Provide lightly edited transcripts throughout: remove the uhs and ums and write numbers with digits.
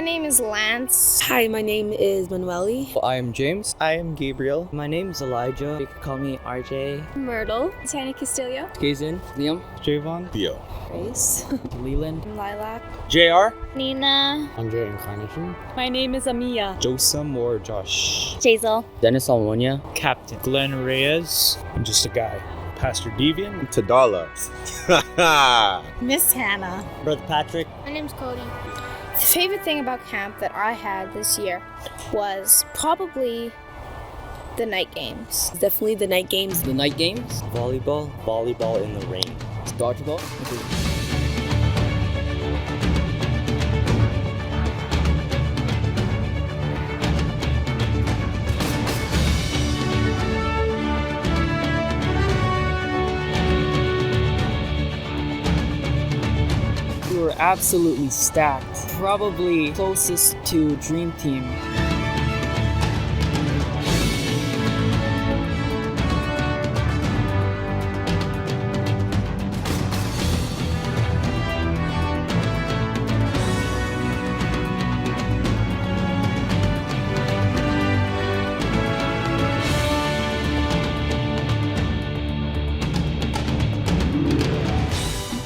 My name is Lance. Hi, my name is Manueli. I am James. I am Gabriel. My name is Elijah. You can call me RJ. Myrtle. Tanya Castillo. Kazin. Liam. Javon. Theo. Grace. Leland. Lilac. JR. Nina. Andre Incarnation. My name is Amia. Josam or Josh. Jazel. Dennis Almonia. Captain Glenn Reyes. I'm just a guy. Pastor Devian. Tadala. Miss Hannah. Brother Patrick. My name's Cody. The favorite thing about camp that I had this year was probably the night games. Definitely the night games. The night games. Volleyball. Volleyball in the rain. Dodgeball. We were absolutely stacked. Probably closest to Dream Team.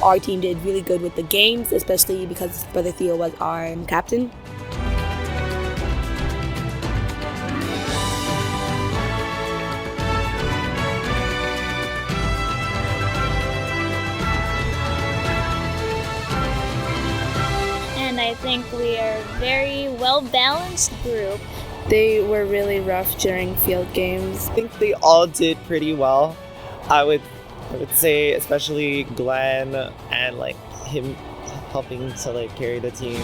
Our team did really good with the games, especially because Brother Theo was our captain. And I think we are a very well-balanced group. They were really rough during field games. I think they all did pretty well. I would say especially Glenn and like him helping to like carry the team.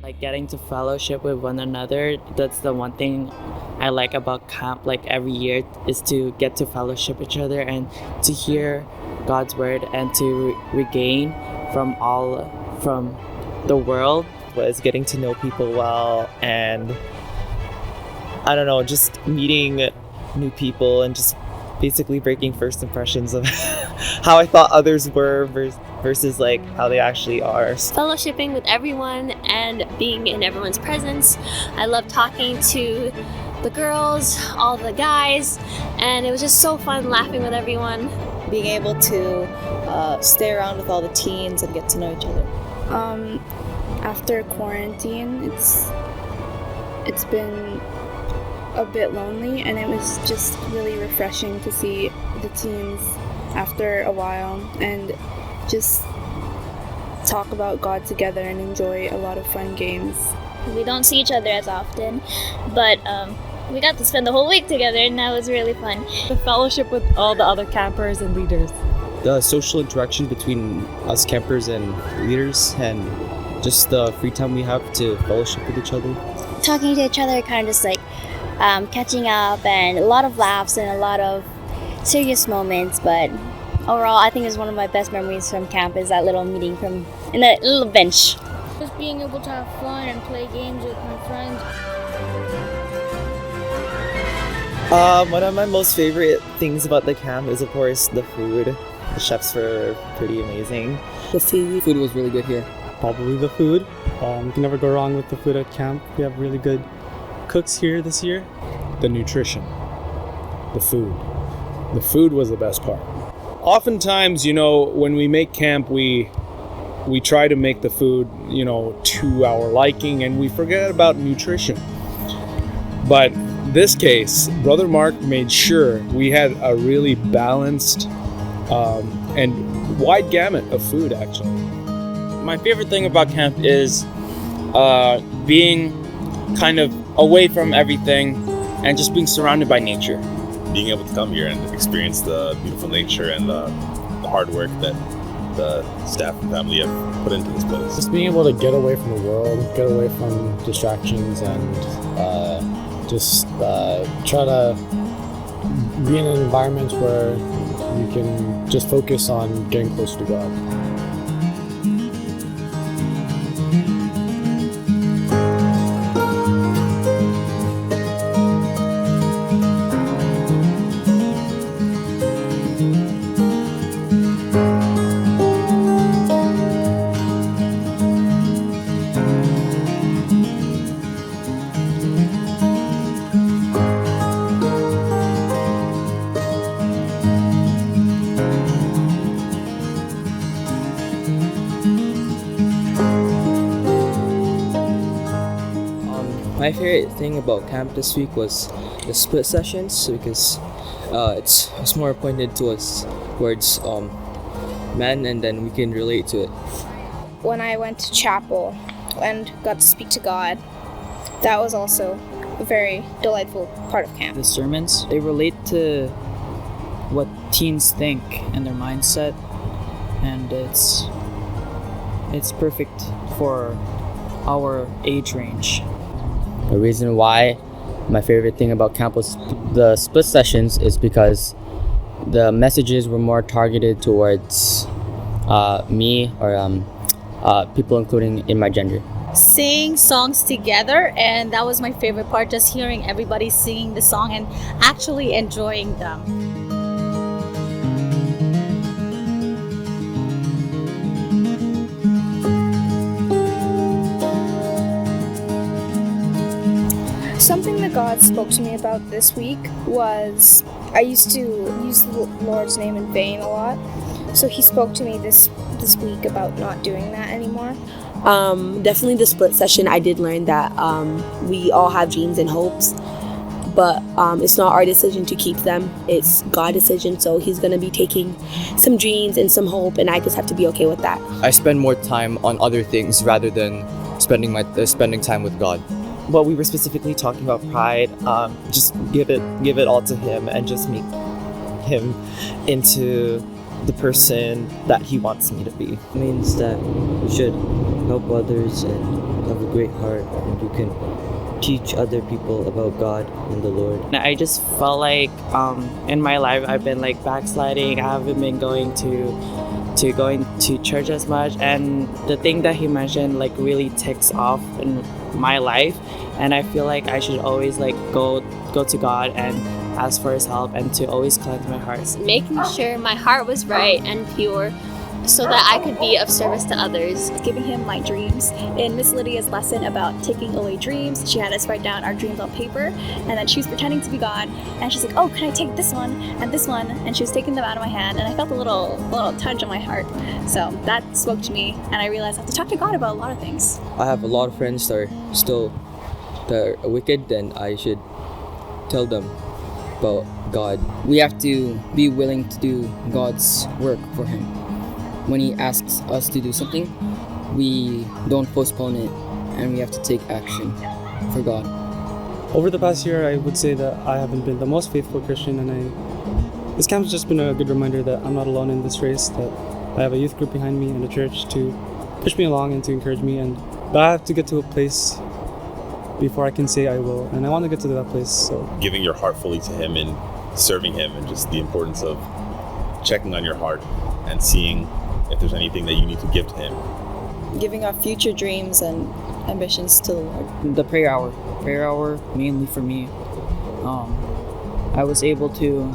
Like getting to fellowship with one another, that's the one thing I like about camp, like every year, is to get to fellowship each other and to hear God's word and to regain from the world. Was getting to know people well and I don't know, just meeting new people and just basically breaking first impressions of how I thought others were versus like how they actually are. Fellowshipping with everyone and being in everyone's presence. I love talking to the girls, all the guys, and it was just so fun laughing with everyone. Being able to stay around with all the teens and get to know each other. After quarantine, it's been a bit lonely, and it was just really refreshing to see the teens after a while and just talk about God together and enjoy a lot of fun games. We don't see each other as often, but we got to spend the whole week together, and that was really fun. The fellowship with all the other campers and leaders. The social interaction between us campers and leaders and just the free time we have to fellowship with each other. Talking to each other, kind of just like catching up, and a lot of laughs and a lot of serious moments. But overall, I think it's one of my best memories from camp is that little meeting in that little bench. Just being able to have fun and play games with my friends. One of my most favorite things about the camp is of course the food. The chefs were pretty amazing. The food. Food was really good here. Probably the food. You can never go wrong with the food at camp. We have really good cooks here this year. The nutrition. The food. The food was the best part. Oftentimes, when we make camp, we try to make the food, to our liking, and we forget about nutrition. But this case, Brother Mark made sure we had a really balanced and wide gamut of food, actually. My favorite thing about camp is being kind of away from everything and just being surrounded by nature. Being able to come here and experience the beautiful nature and the hard work that the staff and family have put into this place. Just being able to get away from the world, get away from distractions, and try to be in an environment where you can just focus on getting closer to God. My favorite thing about camp this week was the split sessions because it's more pointed towards men, and then we can relate to it. When I went to chapel and got to speak to God, that was also a very delightful part of camp. The sermons, they relate to what teens think and their mindset, and it's perfect for our age range. The reason why my favorite thing about camp was the split sessions is because the messages were more targeted towards me or people including in my gender. Sing songs together, and that was my favorite part, just hearing everybody singing the song and actually enjoying them. Something that God spoke to me about this week was I used to use the Lord's name in vain a lot. So he spoke to me this week about not doing that anymore. Definitely the split session, I did learn that we all have dreams and hopes, but it's not our decision to keep them. It's God's decision, so he's going to be taking some dreams and some hope, and I just have to be okay with that. I spend more time on other things rather than spending time with God. What we were specifically talking about pride, just give it all to him and just make him into the person that he wants me to be. It means that we should help others and have a great heart, and you can teach other people about God and the Lord. I just felt like in my life I've been like backsliding. I haven't been going to church as much, and the thing that he mentioned like really ticks off in my life, and I feel like I should always like go to God and ask for his help and to always cleanse my heart. Making sure my heart was right and pure so that I could be of service to others. Giving him my dreams. In Miss Lydia's lesson about taking away dreams, she had us write down our dreams on paper, and then she was pretending to be God, and she's like, oh, can I take this one and this one? And she was taking them out of my hand, and I felt a little touch on my heart. So that spoke to me, and I realized I have to talk to God about a lot of things. I have a lot of friends that are wicked, and I should tell them about God. We have to be willing to do God's work for him. When he asks us to do something, we don't postpone it, and we have to take action for God. Over the past year, I would say that I haven't been the most faithful Christian, and this camp has just been a good reminder that I'm not alone in this race, that I have a youth group behind me and a church to push me along and to encourage me, but I have to get to a place before I can say I will, and I want to get to that place. So giving your heart fully to him and serving him, and just the importance of checking on your heart and seeing if there's anything that you need to give to him. Giving our future dreams and ambitions to the Lord. The prayer hour mainly for me. I was able to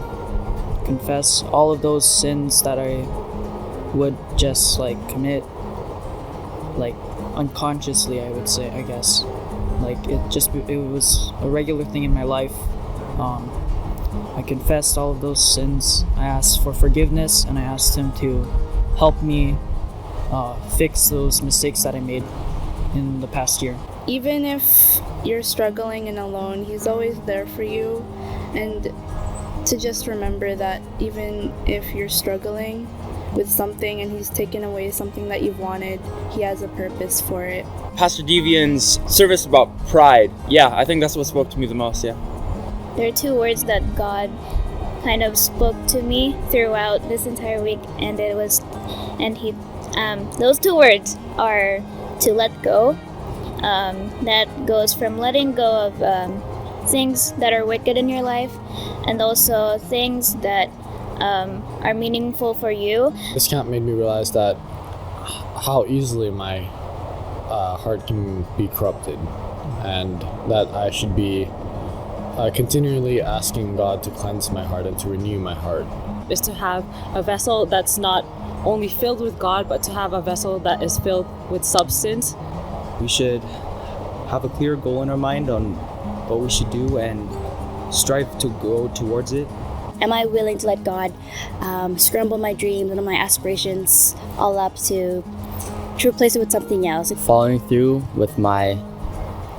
confess all of those sins that I would just like commit, like unconsciously, I would say, I guess. Like it was a regular thing in my life. I confessed all of those sins. I asked for forgiveness, and I asked him to help me fix those mistakes that I made in the past year. Even if you're struggling and alone, he's always there for you, and to just remember that even if you're struggling with something and he's taken away something that you've wanted, he has a purpose for it. Pastor Devian's service about pride. Yeah, I think that's what spoke to me the most, yeah. There are two words that God kind of spoke to me throughout this entire week, and those two words are to let go. That goes from letting go of things that are wicked in your life, and also things that are meaningful for you. This camp made me realize that how easily my heart can be corrupted, and that I should be continually asking God to cleanse my heart and to renew my heart. Is to have a vessel that's not only filled with God, but to have a vessel that is filled with substance. We should have a clear goal in our mind on what we should do and strive to go towards it. Am I willing to let God scramble my dreams and my aspirations all up to replace it with something else? Following through with my